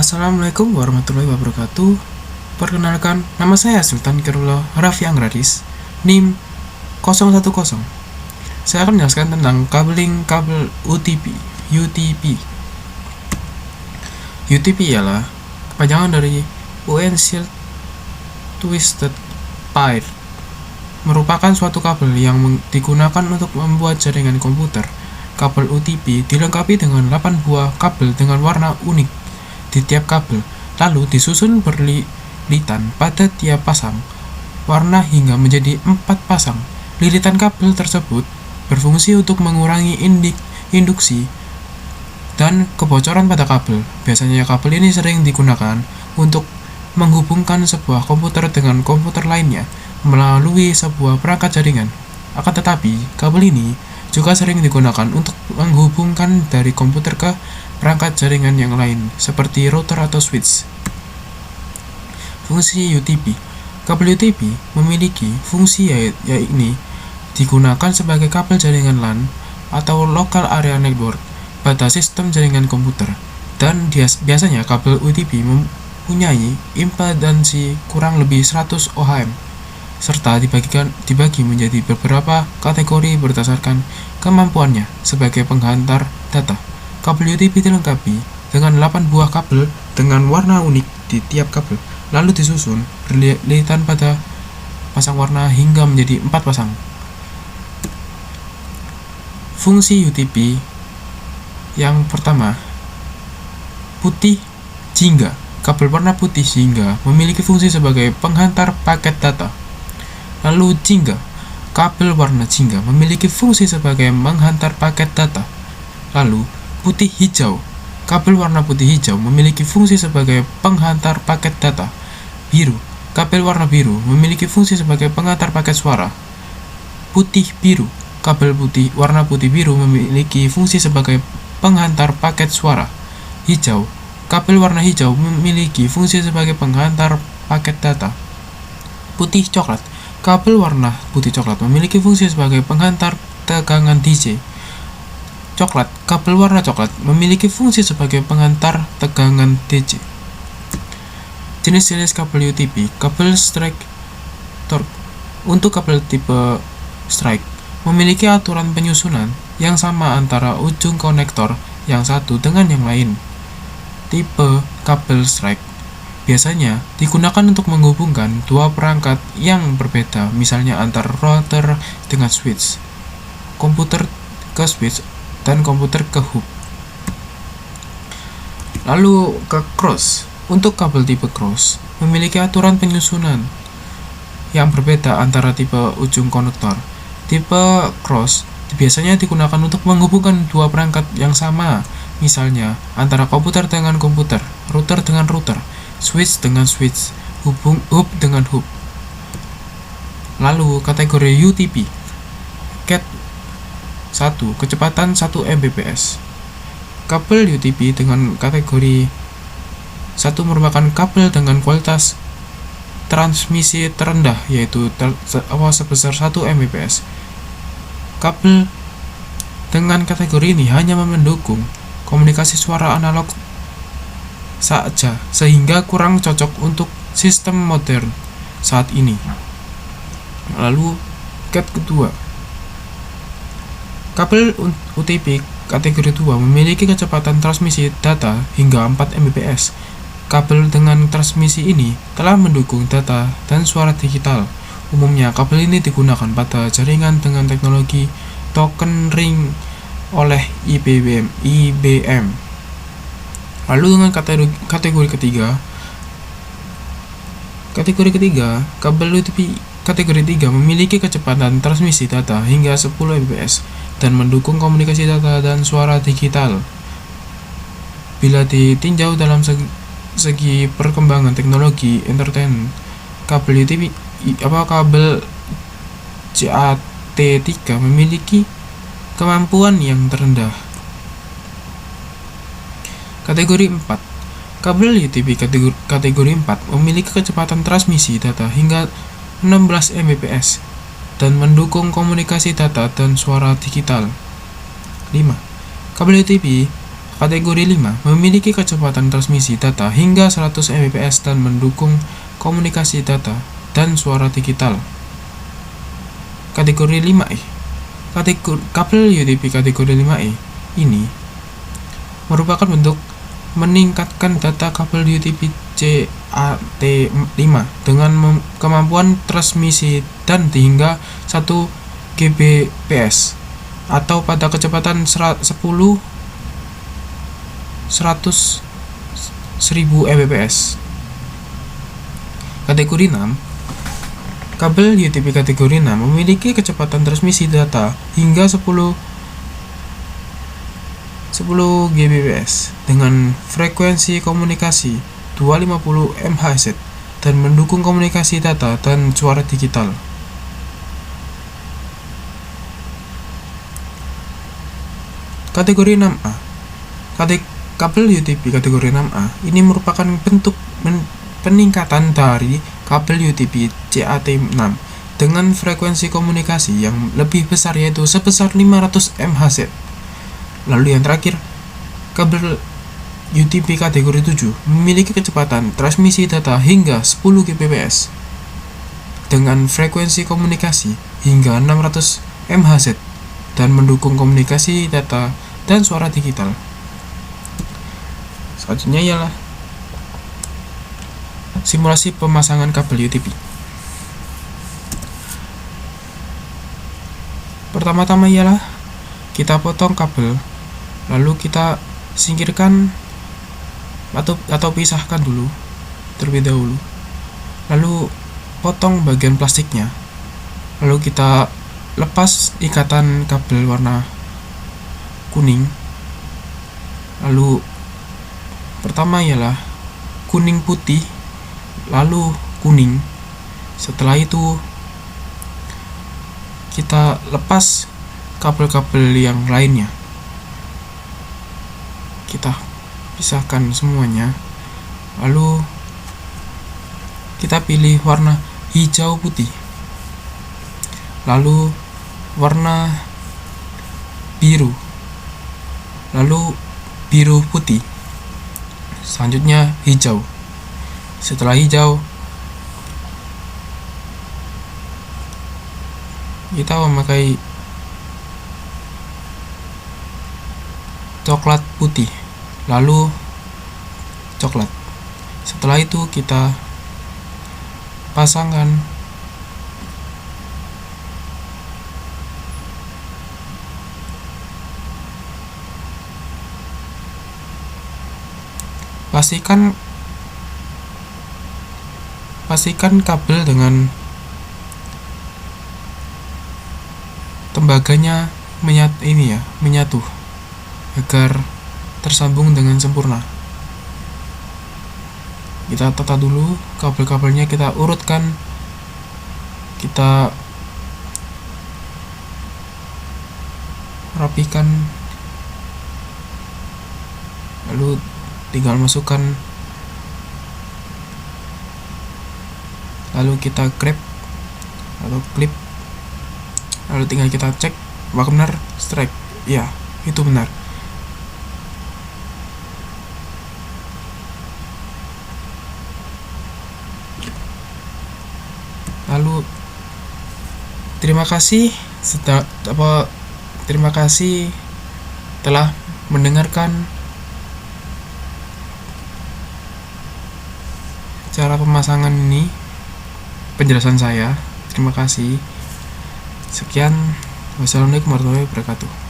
Assalamualaikum warahmatullahi wabarakatuh. Perkenalkan, nama saya Sultan Kirullah Raffi Angradis, NIM 010. Saya akan menjelaskan tentang kabeling kabel UTP. UTP ialah kepanjangan dari Unshield Twisted Pair, merupakan suatu kabel yang digunakan untuk membuat jaringan komputer. Kabel UTP dilengkapi dengan 8 buah kabel dengan warna unik di tiap kabel, lalu disusun berlilitan pada tiap pasang warna hingga menjadi 4 pasang. Lilitan kabel tersebut berfungsi untuk mengurangi induksi dan kebocoran pada kabel. Biasanya kabel ini sering digunakan untuk menghubungkan sebuah komputer dengan komputer lainnya melalui sebuah perangkat jaringan. Akan tetapi, kabel ini juga sering digunakan untuk menghubungkan dari komputer ke perangkat jaringan yang lain, seperti router atau switch. Fungsi UTP. Kabel UTP memiliki fungsi yaitu digunakan sebagai kabel jaringan LAN atau Local Area Network pada sistem jaringan komputer, dan biasanya kabel UTP mempunyai impedansi kurang lebih 100 ohm, serta dibagi menjadi beberapa kategori berdasarkan kemampuannya sebagai penghantar data. Kabel UTP dilengkapi dengan 8 buah kabel dengan warna unik di tiap kabel, lalu disusun berlilitan pada pasang warna hingga menjadi 4 pasang. Fungsi UTP yang pertama, putih jingga. Kabel warna putih jingga memiliki fungsi sebagai penghantar paket data. Lalu jingga, kabel warna jingga memiliki fungsi sebagai menghantar paket data. Lalu putih hijau, kabel warna putih hijau memiliki fungsi sebagai penghantar paket data. Biru, kabel warna biru memiliki fungsi sebagai penghantar paket suara. Putih biru, kabel warna putih biru memiliki fungsi sebagai penghantar paket suara. Hijau, kabel warna hijau memiliki fungsi sebagai penghantar paket data. Putih coklat, kabel warna putih coklat memiliki fungsi sebagai penghantar tegangan DC. Coklat, kabel warna coklat memiliki fungsi sebagai penghantar tegangan DC. Jenis-jenis kabel UTP. Kabel strike torque. Untuk kabel tipe strike, memiliki aturan penyusunan yang sama antara ujung konektor yang satu dengan yang lain. Tipe kabel strike biasanya digunakan untuk menghubungkan dua perangkat yang berbeda, misalnya antar router dengan switch, komputer ke switch, dan komputer ke hub. Lalu ke cross. Untuk kabel tipe cross, memiliki aturan penyusunan yang berbeda antara tipe ujung konektor. Tipe cross biasanya digunakan untuk menghubungkan dua perangkat yang sama, misalnya antara komputer dengan komputer, router dengan router, switch dengan switch, hub dengan hub. Lalu kategori UTP. Cat 1, kecepatan 1 Mbps. Kabel UTP dengan kategori 1 merupakan kabel dengan kualitas transmisi terendah, yaitu sebesar 1 Mbps. Kabel dengan kategori ini hanya mendukung komunikasi suara analog saja, sehingga kurang cocok untuk sistem modern saat ini. Lalu cat kedua. Kabel UTP kategori 2 memiliki kecepatan transmisi data hingga 4 Mbps. Kabel dengan transmisi ini telah mendukung data dan suara digital. Umumnya kabel ini digunakan pada jaringan dengan teknologi token ring oleh IBM. Lalu dengan kategori ketiga. Kategori ketiga, kabel UTP kategori 3 memiliki kecepatan transmisi data hingga 10 Mbps dan mendukung komunikasi data dan suara digital. Bila ditinjau dalam segi perkembangan teknologi entertainment, kabel UTP kabel CAT3 memiliki kemampuan yang terendah. Kategori 4. Kabel UTP kategori 4 memiliki kecepatan transmisi data hingga 16 Mbps dan mendukung komunikasi data dan suara digital. 5. Kabel UTP Kategori 5 memiliki kecepatan transmisi data hingga 100 Mbps dan mendukung komunikasi data dan suara digital. Kategori 5E. Kabel UTP kategori 5E ini merupakan bentuk meningkatkan data kabel UTP CAT5 dengan kemampuan transmisi dan hingga 1 Gbps atau pada kecepatan 10.000 Mbps. Kategori 6. Kabel UTP kategori 6 memiliki kecepatan transmisi data hingga 10 Gbps dengan frekuensi komunikasi 250 MHz dan mendukung komunikasi data dan suara digital. Kategori 6A. Kabel UTP kategori 6A ini merupakan bentuk peningkatan dari kabel UTP CAT6 dengan frekuensi komunikasi yang lebih besar yaitu sebesar 500 MHz. Lalu yang terakhir, kabel UTP kategori 7 memiliki kecepatan transmisi data hingga 10 Gbps dengan frekuensi komunikasi hingga 600 MHz dan mendukung komunikasi data dan suara digital. Selanjutnya ialah simulasi pemasangan kabel UTP. Pertama-tama ialah kita potong kabel, lalu kita singkirkan atau pisahkan dulu terlebih dahulu. Lalu potong bagian plastiknya. Lalu kita lepas ikatan kabel warna kuning. Lalu pertama ialah kuning putih, lalu kuning. Setelah itu kita lepas kabel-kabel yang lainnya. Kita pisahkan semuanya. Lalu kita pilih warna hijau putih. Lalu warna biru. Lalu biru putih. Selanjutnya hijau. Setelah hijau, kita memakai coklat putih, lalu coklat. Setelah itu kita pasangkan pastikan kabel dengan tembaganya menyatu agar tersambung dengan sempurna. Kita tata dulu kabel-kabelnya, kita urutkan, kita rapikan, lalu tinggal masukkan, lalu kita grab atau klip, lalu tinggal kita cek apakah benar strike. Ya, itu benar. Lalu terima kasih telah mendengarkan cara pemasangan ini, penjelasan saya. Terima kasih. Sekian. Wassalamualaikum warahmatullahi wabarakatuh.